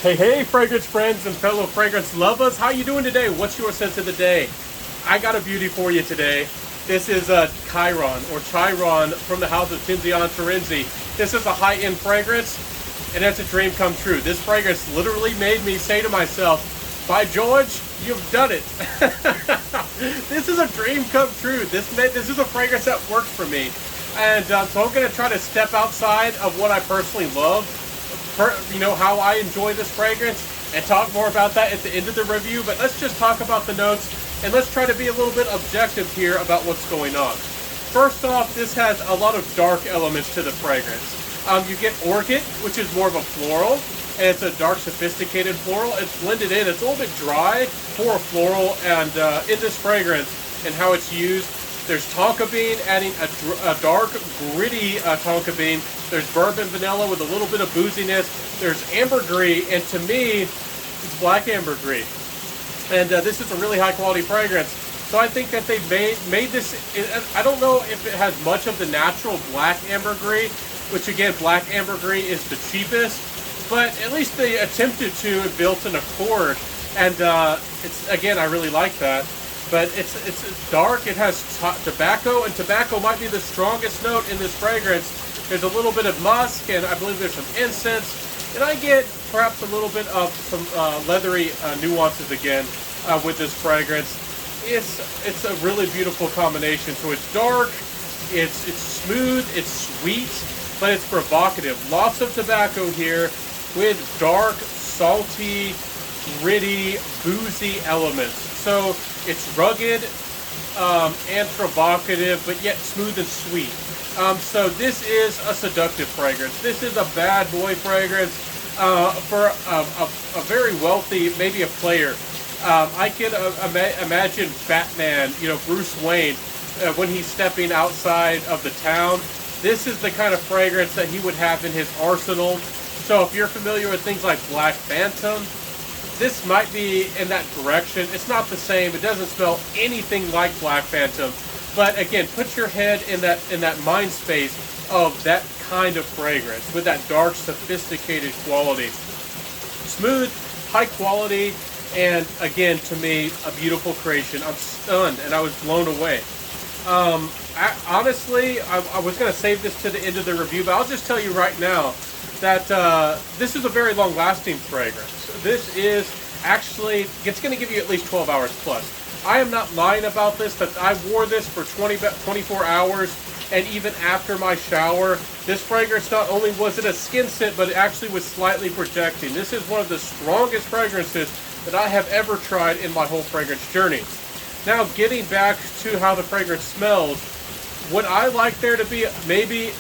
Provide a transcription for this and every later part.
Hey, hey, fragrance friends and fellow fragrance lovers. How you doing today? What's your scent of the day? I got a beauty for you today. This is a Chiron from the house of Tiziana Terenzi. This is a high-end fragrance, and it's a dream come true. This fragrance literally made me say to myself, by George, you've done it. This is a dream come true. This is a fragrance that works for me. And so I'm going to try to step outside of what I personally love, how I enjoy this fragrance, and talk more about that at the end of the review. But let's just talk about the notes, and let's try to be a little bit objective here about what's going on. First off, this has a lot of dark elements to the fragrance. You get orchid, which is more of a floral, and it's a dark, sophisticated floral. It's blended in. It's a little bit dry for a floral, and in this fragrance and how it's used, there's tonka bean, adding a dark, gritty tonka bean. There's bourbon vanilla with a little bit of booziness. There's ambergris, and to me, it's black ambergris. And this is a really high quality fragrance. So I think that they made this, I don't know if it has much of the natural black ambergris, which again, black ambergris is the cheapest, but at least they attempted to and built an accord. And it's, again, I really like that. But it's dark, it has tobacco, and tobacco might be the strongest note in this fragrance. There's a little bit of musk, and I believe there's some incense, and I get perhaps a little bit of some leathery nuances again with this fragrance. It's a really beautiful combination. So it's dark, it's smooth, it's sweet, but it's provocative. Lots of tobacco here with dark, salty, gritty, boozy elements. So it's rugged and provocative, but yet smooth and sweet. So this is a seductive fragrance. This is a bad boy fragrance for a very wealthy, maybe a player. I can imagine Batman, Bruce Wayne, when he's stepping outside of the town. This is the kind of fragrance that he would have in his arsenal. So if you're familiar with things like Black Phantom, this might be in that direction. It's not the same. It doesn't smell anything like Black Phantom. But again, put your head in that mind space of that kind of fragrance with that dark, sophisticated quality. Smooth, high quality, and again, to me, a beautiful creation. I'm stunned, and I was blown away. Honestly, I was going to save this to the end of the review, but I'll just tell you right now that this is a very long-lasting fragrance. This is actually, it's going to give you at least 12 hours plus. I am not lying about this, that I wore this for 24 hours, and even after my shower, this fragrance, not only was it a skin scent, but it actually was slightly projecting. This is one of the strongest fragrances that I have ever tried in my whole fragrance journey. Now, getting back to how the fragrance smells, would I like there to be maybe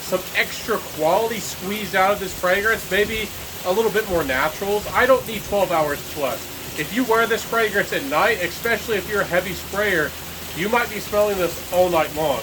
some extra quality squeezed out of this fragrance? Maybe a little bit more naturals. I don't need 12 hours plus. If you wear this fragrance at night, especially if you're a heavy sprayer, you might be smelling this all night long,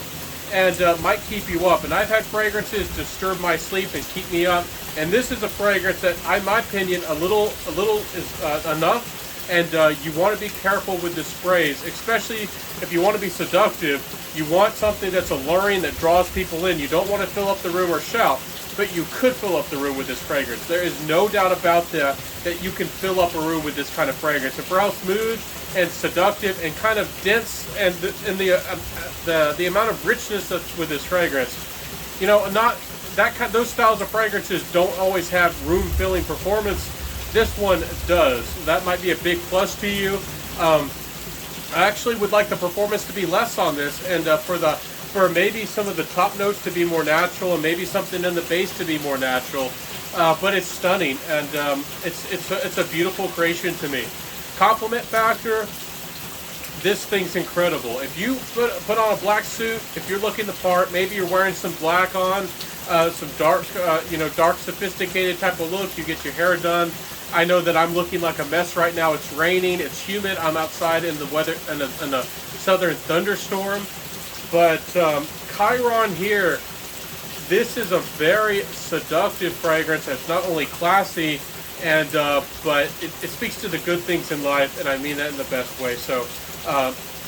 and might keep you up. And I've had fragrances disturb my sleep and keep me up, and this is a fragrance that, in my opinion, a little is enough. And you want to be careful with the sprays, especially if you want to be seductive. You want something that's alluring, that draws people in. You don't want to fill up the room or shout, but you could fill up the room with this fragrance. There is no doubt about that you can fill up a room with this kind of fragrance. And for how smooth and seductive and kind of dense, and the amount of richness that's with this fragrance, not that kind. Those styles of fragrances don't always have room-filling performance. This one does. That might be a big plus to you. I actually would like the performance to be less on this, and for maybe some of the top notes to be more natural, and maybe something in the base to be more natural. But it's stunning, and it's a beautiful creation to me. Compliment factor, this thing's incredible. If you put on a black suit, if you're looking the part, maybe you're wearing some black on, some dark, dark sophisticated type of look. You get your hair done. I know that I'm looking like a mess right now. It's raining, it's humid. I'm outside in the weather, in a southern thunderstorm. But Chiron here, this is a very seductive fragrance. It's not only classy, and but it speaks to the good things in life, and I mean that in the best way. So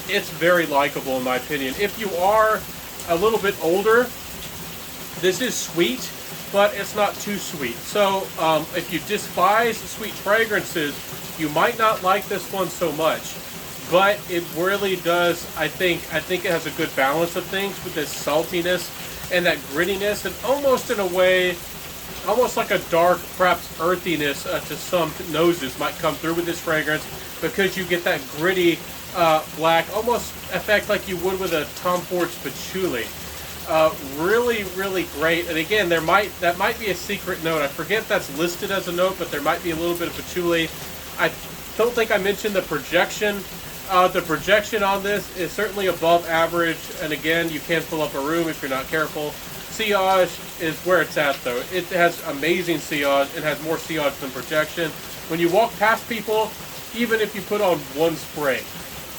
it's very likable in my opinion. If you are a little bit older, this is sweet. but it's not too sweet. So if you despise sweet fragrances, you might not like this one so much. But it really does, I think it has a good balance of things with this saltiness and that grittiness, and almost in a way, almost like a dark, perhaps earthiness to some noses might come through with this fragrance, because you get that gritty black, almost effect like you would with a Tom Ford's patchouli. Really, really great. And again, that might be a secret note. I forget that's listed as a note, but there might be a little bit of patchouli. I don't think I mentioned the projection. The projection on this is certainly above average, and again, you can fill up a room if you're not careful. Sillage is where it's at, though. It has amazing sillage. It has more sillage than projection. When you walk past people, even if you put on one spray,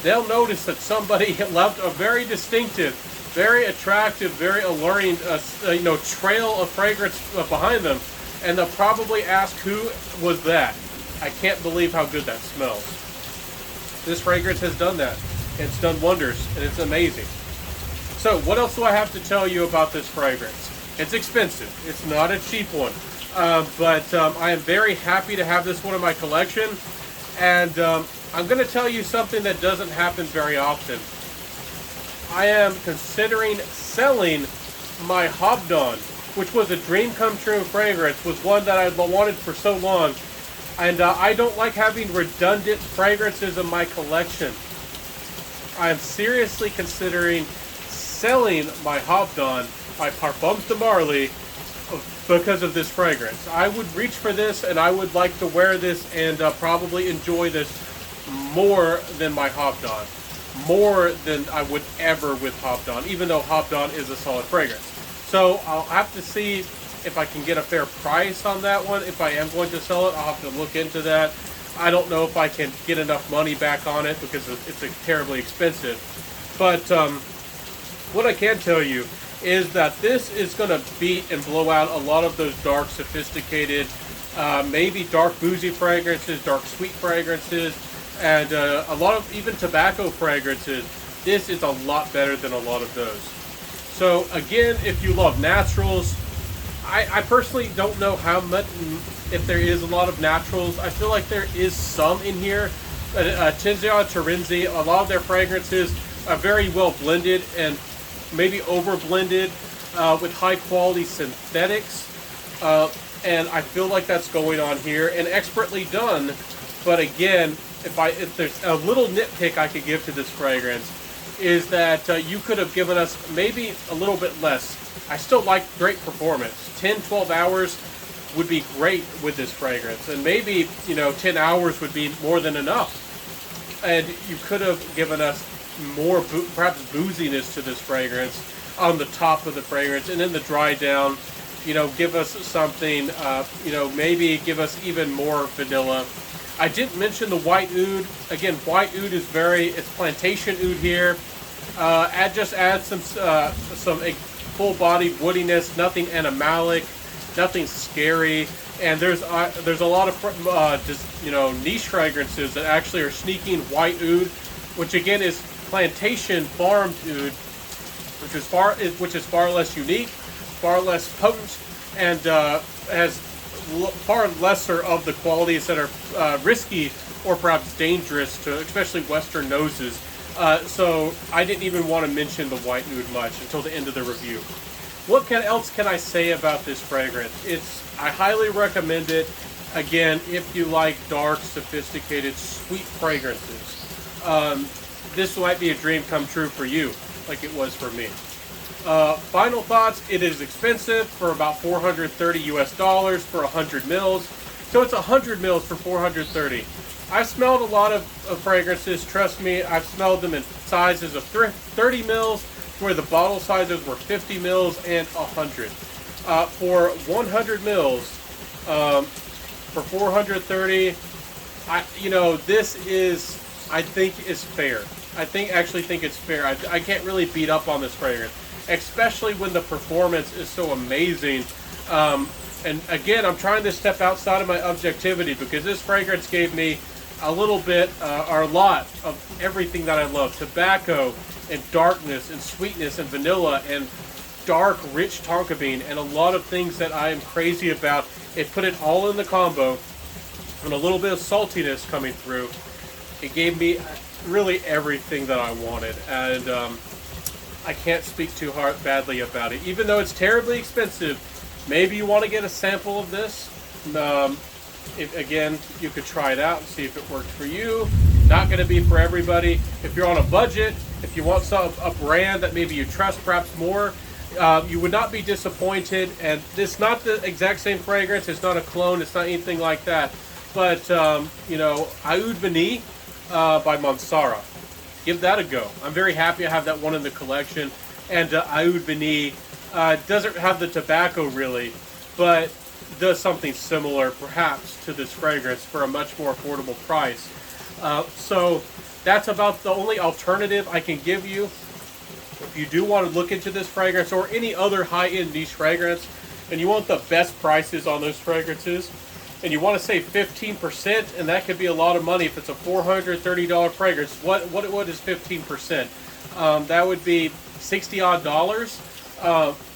they'll notice that somebody left a very distinctive, very attractive, very alluring, trail of fragrance behind them, and they'll probably ask, who was that? I can't believe how good that smells. This fragrance has done that. It's done wonders, and it's amazing. So, what else do I have to tell you about this fragrance? It's expensive. It's not a cheap one. But I am very happy to have this one in my collection. And I'm going to tell you something that doesn't happen very often. I am considering selling my Hobdon, which was a dream come true fragrance, was one that I wanted for so long. And I don't like having redundant fragrances in my collection. I am seriously considering selling my Hobdon by Parfums de Marly because of this fragrance. I would reach for this, and I would like to wear this and probably enjoy this more than my Hobdon. More than I would ever with Hobdon, even though Hobdon is a solid fragrance. So I'll have to see if I can get a fair price on that one. If I am going to sell it, I'll have to look into that. I don't know if I can get enough money back on it because it's terribly expensive. But what I can tell you is that this is going to beat and blow out a lot of those dark, sophisticated, maybe dark boozy fragrances, dark sweet fragrances, and a lot of even tobacco fragrances. This is a lot better than a lot of those. So again, if you love naturals, I personally don't know how much, if there is a lot of naturals. I feel like there is some in here. Tiziana Terenzi, a lot of their fragrances are very well blended and maybe over blended with high quality synthetics. And I feel like that's going on here and expertly done. But again, if there's a little nitpick I could give to this fragrance, is that you could have given us maybe a little bit less. I still like great performance. 10-12 hours would be great with this fragrance, and maybe 10 hours would be more than enough. And you could have given us more perhaps booziness to this fragrance on the top of the fragrance, and in the dry down, give us something, maybe give us even more vanilla. I didn't mention the white oud. Again, white oud is it's plantation oud here. Just add some full bodied woodiness, nothing animalic, nothing scary. And there's a lot of niche fragrances that actually are sneaking white oud, which again is plantation farmed oud, which is far less unique, far less potent, and has far lesser of the qualities that are risky or perhaps dangerous to especially Western noses. So I didn't even want to mention the white oud much until the end of the review. What else can I say about this fragrance? I highly recommend it. Again, if you like dark, sophisticated, sweet fragrances, this might be a dream come true for you, like it was for me. Final thoughts: it is expensive for about $430 US for 100 mils. So it's 100 mils for 430. I've smelled a lot of fragrances. Trust me, I've smelled them in sizes of 30 mils, where the bottle sizes were 50 mils and 100. For 100 mils, for 430, this is, I think, is fair. I actually think it's fair. I can't really beat up on this fragrance, especially when the performance is so amazing. And again, I'm trying to step outside of my objectivity, because this fragrance gave me a little bit, or a lot of everything that I love. Tobacco, and darkness, and sweetness, and vanilla, and dark, rich tonka bean and a lot of things that I am crazy about. It put it all in the combo, and a little bit of saltiness coming through. It gave me really everything that I wanted, and I can't speak too badly about it. Even though it's terribly expensive, maybe you want to get a sample of this. Again, you could try it out and see if it works for you. Not going to be for everybody. If you're on a budget, if you want a brand that maybe you trust perhaps more, you would not be disappointed. And it's not the exact same fragrance. It's not a clone. It's not anything like that. But, you know, Oud Veni by Mansara. Give that a go. I'm very happy I have that one in the collection. And Oud Veni doesn't have the tobacco really, but does something similar perhaps to this fragrance for a much more affordable price. So that's about the only alternative I can give you. If you do want to look into this fragrance or any other high-end niche fragrance, and you want the best prices on those fragrances, and you want to save 15%, and that could be a lot of money if it's a $430 fragrance. What is 15%? That would be $60-odd.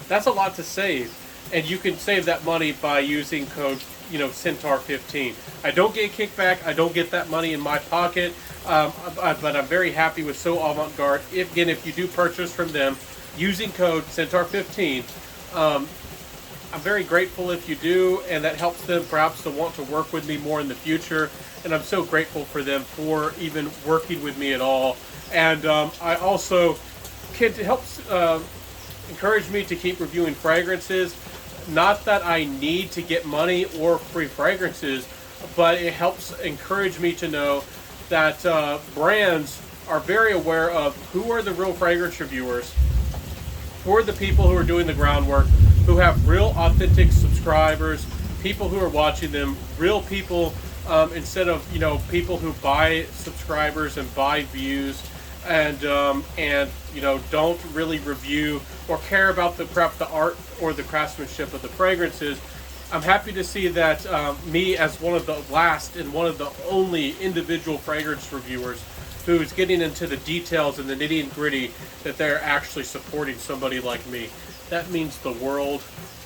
That's a lot to save, and you can save that money by using code, you know, scentaur15. I don't get kickback. I don't get that money in my pocket, but I'm very happy with So Avant-Garde. If you do purchase from them using code scentaur15, I'm very grateful if you do, and that helps them perhaps to want to work with me more in the future. And I'm so grateful for them for even working with me at all. And I also it helps encourage me to keep reviewing fragrances. Not that I need to get money or free fragrances, but it helps encourage me to know that brands are very aware of who are the real fragrance reviewers, who are the people who are doing the groundwork, who have real authentic subscribers, people who are watching them, real people, instead of, you know, people who buy subscribers and buy views, and you know, don't really review or care about perhaps the art or the craftsmanship of the fragrances. I'm happy to see that me, as one of the last and one of the only individual fragrance reviewers who's getting into the details and the nitty and gritty, that they're actually supporting somebody like me. That means the world,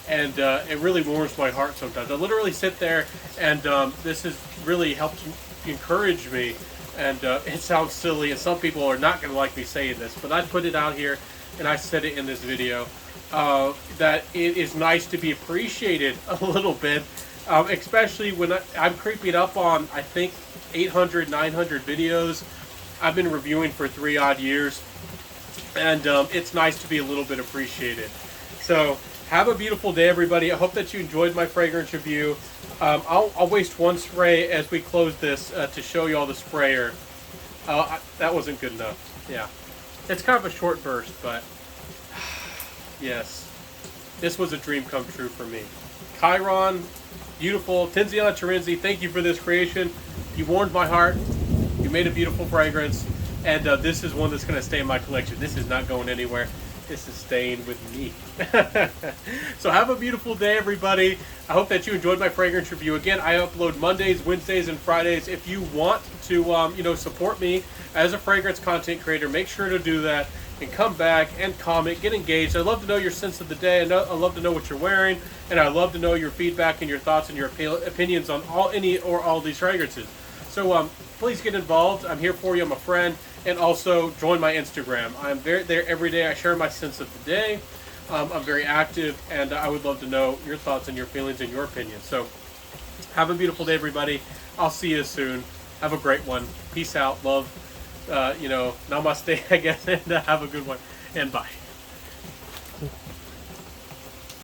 and it really warms my heart sometimes. I literally sit there, and this has really helped encourage me. And it sounds silly, and some people are not going to like me saying this, but I put it out here, and I said it in this video, that it is nice to be appreciated a little bit, especially when I'm creeping up on, I think, 800, 900 videos. I've been reviewing for 3 odd years, and it's nice to be a little bit appreciated. So have a beautiful day, everybody. I hope that you enjoyed my fragrance review. I'll waste one spray as we close this to show you all the sprayer. That wasn't good enough. Yeah, it's kind of a short burst, but yes, this was a dream come true for me. Chiron, beautiful. Tiziana Terenzi, thank you for this creation. You warmed my heart. You made a beautiful fragrance, and this is one that's going to stay in my collection. This is not going anywhere. This is staying with me. So have a beautiful day, everybody. I hope that you enjoyed my fragrance review. Again, I upload Mondays, Wednesdays, and Fridays. If you want to, you know, support me as a fragrance content creator, make sure to do that and come back and comment, get engaged. I love to know your sense of the day. I love to know what you're wearing, and I love to know your feedback and your thoughts and your opinions on all these fragrances. So please get involved. I'm here for you. I'm a friend. And also join my Instagram. I'm there every day. I share my sense of the day. I'm very active, and I would love to know your thoughts and your feelings and your opinions. So have a beautiful day, everybody. I'll see you soon. Have a great one. Peace out. Love. You know, namaste, I guess, and have a good one. And bye.